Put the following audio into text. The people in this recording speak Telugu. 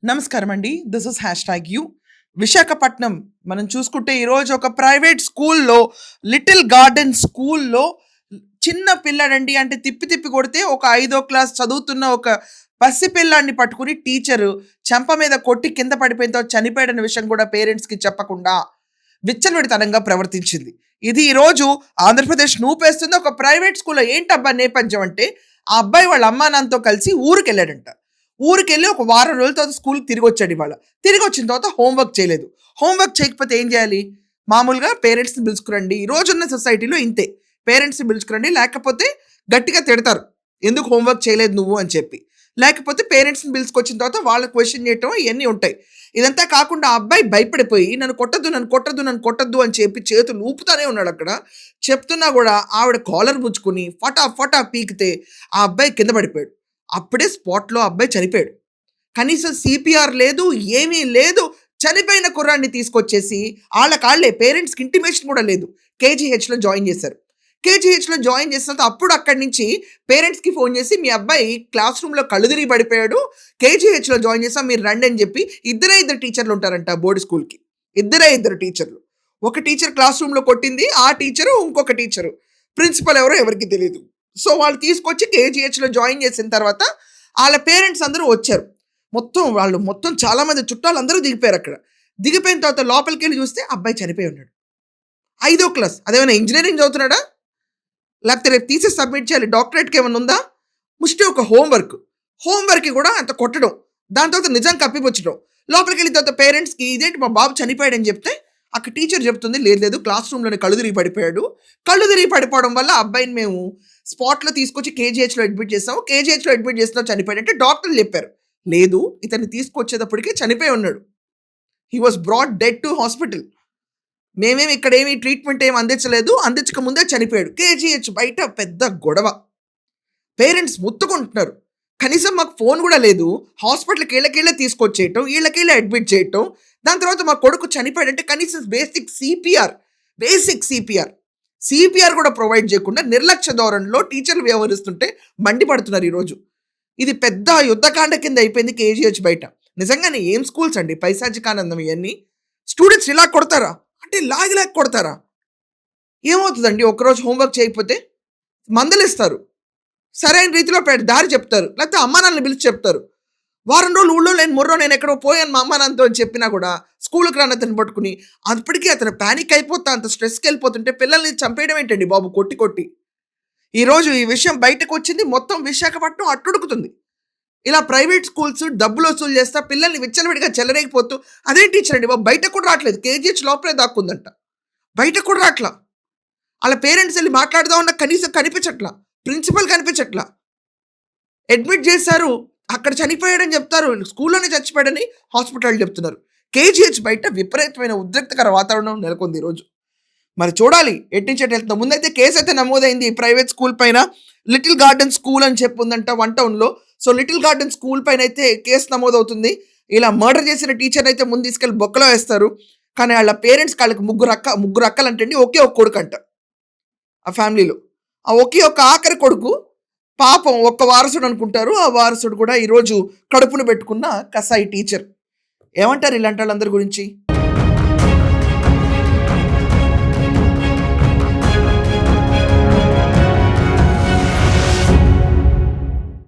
నమస్కారం అండి. This is hash tag you. Visakhapatnam మనం చూసుకుంటే ఈరోజు ఒక ప్రైవేట్ స్కూల్లో, లిటిల్ గార్డెన్ స్కూల్లో చిన్న పిల్లాడండి. అంటే తిప్పి తిప్పి కొడితే ఒక 5వ క్లాస్ చదువుతున్న ఒక పసిపిల్లాడిని పట్టుకుని టీచరు చెంప మీద కొట్టి కింద పడిపోయిన తర్వాత చనిపోయాడన్న విషయం కూడా పేరెంట్స్‌కి చెప్పకుండా విచ్చలవిడితనంగా ప్రవర్తించింది. ఇది ఈరోజు ఆంధ్రప్రదేశ్ నూపేస్తుంది. ఒక ప్రైవేట్ స్కూల్‌లో ఏంటబ్బా నేపథ్యం అంటే, ఆ అబ్బాయి వాళ్ళ అమ్మానాన్నతో కలిసి ఊరికెళ్ళాడంట. ఊరికెళ్ళి ఒక వారం రోజుల తర్వాత స్కూల్‌కి తిరిగొచ్చాడు ఇవాళ. తిరిగొచ్చిన తర్వాత హోంవర్క్ చేయలేదు. హోంవర్క్ చేయకపోతే ఏం చేయాలి? మామూలుగా పేరెంట్స్‌ని పిలుచుకురండి. ఈ రోజున్న సొసైటీలో ఇంతే. పేరెంట్స్‌ని పిలుచుకురండి. లేకపోతే గట్టిగా తిడతారు. ఎందుకు హోంవర్క్ చేయలేదు నువ్వు అని చెప్పి. లేకపోతే పేరెంట్స్‌ని పిలుచుకొచ్చిన తర్వాత వాళ్ళకి క్వెషన్ చేయటం ఇయన్నీ ఉంటాయి. ఇదంతా కాకుండా ఆ అబ్బాయి భయపడిపోయి నన్ను కొట్టొద్దు, నన్ను కొట్టొద్దు, నన్ను కొట్టొద్దు అని చెప్పి చేతులు ఊపుతానే ఉన్నాడక్కడ. చెప్తున్నా గూడా ఆవిడ కాలర్ పుచ్చుకొని ఫటా ఫటా పీకితే ఆ అబ్బాయి కింద పడిపోయాడు. అప్పుడే స్పాట్‌లో అబ్బాయి చనిపోయాడు. కనీసం సీపీఆర్ లేదు, ఏమీ లేదు. చనిపోయిన కుర్రాడిని తీసుకొచ్చేసి ఆళ్ళకాళ్ళే పేరెంట్స్‌కి ఇంటిమేషన్ కూడా లేదు. కేజీహెచ్‌లో జాయిన్ చేశారు. కేజీహెచ్‌లో జాయిన్ చేసిన తర్వాత అప్పుడు అక్కడి నుంచి పేరెంట్స్‌కి ఫోను చేసి మీ అబ్బాయి క్లాస్ రూమ్‌లో కళ్ళు తిరిగి పడిపోయాడు. కేజీహెచ్‌లో జాయిన్ చేసాం మీరు రండి అని చెప్పి ఇద్దరు టీచర్లు ఉంటారంట బోర్డ్ స్కూల్‌కి. ఇద్దరు టీచర్లు. ఒక టీచర్ క్లాస్ రూమ్‌లో కొట్టింది. ఆ టీచరు ఇంకొక టీచరు. ప్రిన్సిపల్ ఎవరో ఎవరికీ తెలీదు. సో వాళ్ళు తీసుకొచ్చి కేజీహెచ్‌లో జాయిన్ చేసిన తర్వాత ఆళ్ళ పేరెంట్స్ అందరూ వచ్చారు. మొత్తం చాలా మంది చుట్టాలందరూ దిగిపోయారక్కడ. దిగిపోయిన తర్వాత లోపలికెళ్ళి చూస్తే అబ్బాయి చనిపోయి ఉన్నాడు. 5వ క్లాస్. అదేమైనా ఇంజినీరింగ్ చదువుతున్నాడా? లేకపోతే రేపు థీసిస్ సబ్మిట్ చేయాలి. డాక్టరేట్‌కి ఏమన్నా ఉందా? ముష్టి ఒక హోంవర్క్. హోంవర్క్‌కి కూడా అంత కొట్టడం. దాని తర్వాత నిజం కప్పిపుచ్చడం. లోపలికెళ్ళిన తర్వాత పేరెంట్స్‌కి ఇదేంటి మా బాబు చనిపోయాడని చెప్తే, అక్కడ టీచర్ చెప్తుంది లేదు లేదు క్లాస్ రూమ్‌లోనే కళ్ళు తిరిగి పడిపోయాడు. కళ్ళు తిరిగి పడిపోవడం వల్ల ఆ అబ్బాయిని మేము స్పాట్‌లో తీసుకొచ్చి కేజీహెచ్‌లో అడ్మిట్ చేసాము. కేజీహెచ్‌లో అడ్మిట్ చేసినా చనిపోయాడంటే డాక్టర్లు చెప్పారు. లేదు ఇతన్ని తీసుకొచ్చేటప్పటికే చనిపోయి ఉన్నాడు. He was brought dead to hospital. మేమేమి ఇక్కడేమి ట్రీట్మెంట్ ఏమి అందించలేదు. అందించక ముందే చనిపోయాడు. కేజీహెచ్ బయట పెద్ద గొడవ. పేరెంట్స్ మొత్తుకుంటున్నారు. కనీసం మాకు ఫోన్ గూడా లేదు. హాస్పిటల్‌కి ఈళ్ళకీళ్ళే తీసుకొచ్చేయటం, ఈళ్ళకీళ్ళే అడ్మిట్ చేయటం. దాని తర్వాత మా కొడుకు చనిపోయాడంటే కనీసం బేసిక్ సీపీఆర్ కూడా ప్రొవైడ్ చేయకుండా నిర్లక్ష్య ధోరణిలో టీచర్లు వ్యవహరిస్తుంటే మండిపడుతున్నారు ఈరోజు. ఇది పెద్ద యుద్ధకాండ కింద అయిపోయింది కేజీహెచ్ బయట. నిజంగానే ఏం స్కూల్స్ అండి పైశాచికానందం ఇయన్నీ. స్టూడెంట్స్ ఇలా కొడతారా? అంటే లాగి కొడతారా? ఏమవుతదండి ఒక్కరోజు హోంవర్క్ చేయకపోతే? మందలిస్తారు. సరైన రీతిలో దారి చెప్తారు. లేకపోతే అమ్మానాన్నని పిలిచి చెప్తారు. వారం రోజులు ఊళ్ళో లేని మొర్రో నేనెక్కడో పోయాను మా అమ్మానాన్నతో అని చెప్పినా గూడా స్కూలుకి రాని అతన్ని పట్టుకొని అప్పటికి అతను పానిక్ అయిపోతా అంత స్ట్రెస్‌కెళ్ళిపోతుంటే పిల్లల్ని చంపేయడం ఏంటండి బాబు కొట్టి కొట్టి. ఈరోజు ఈ విషయం బయటకొచ్చింది. మొత్తం విశాఖపట్నం అట్టుడుకుతుంది. ఇలా ప్రైవేట్ స్కూల్స్ డబ్బులు వసూలు చేస్తా పిల్లల్ని విచ్చలవిడిగా చెలరేగిపోతూ అదేం టీచర్ అండి బాబు బయటకు కూడా రావట్లేదు. కేజీహెచ్ లోపలే దాక్కుందంట. బయటకు కూడా రాట్లా. ఆళ్ళ పేరెంట్స్ ఎళ్లి మాట్లాడదామన్నా కనీసం కనిపించట్లా. ప్రిన్సిపల్ కనిపించట్లా. అడ్మిట్ చేశారు. అక్కడ చనిపోయాడని చెప్తారు. స్కూల్‌లోనే చచ్చిపోయాడని హాస్పిటల్ చెప్తున్నారు. కేజీహెచ్ బయట విపరీతమైన ఉద్రిక్తకర వాతావరణం నెలకొంది ఈరోజు. మరి చూడాలి ఎట్నుంచి ఎటు వెళ్తుందో. ముందైతే కేసయితే నమోదైంది ఈ ప్రైవేట్ స్కూల్ పైన. లిటిల్ గార్డెన్ స్కూల్ అని చెప్పి ఉందంట వన్ టౌన్‌లో. సో లిటిల్ గార్డెన్ స్కూల్ పైనైతే కేసు నమోదవుతుంది. ఇలా మర్డర్ చేసిన టీచర్‌నైతే ముందు తీసుకెళ్ళి బొక్కలో ఏస్తారు. కానీ ఆళ్ళ పేరెంట్స్‌కి ఆళ్ళకి ముగ్గురు అక్కలంటండి. ఒకే ఒక కొడుకంట ఆ ఫ్యామిలీలో. ఆ ఒకే ఒక్క ఆఖరి కొడుకు పాపం ఒక్క వారసుడు అనుకుంటారు. ఆ వారసుడు కూడా ఈరోజు కడుపున పెట్టుకున్న కసాయి టీచర్. ఏమంటారు ఇలాంటోళ్ళందరి గురించి?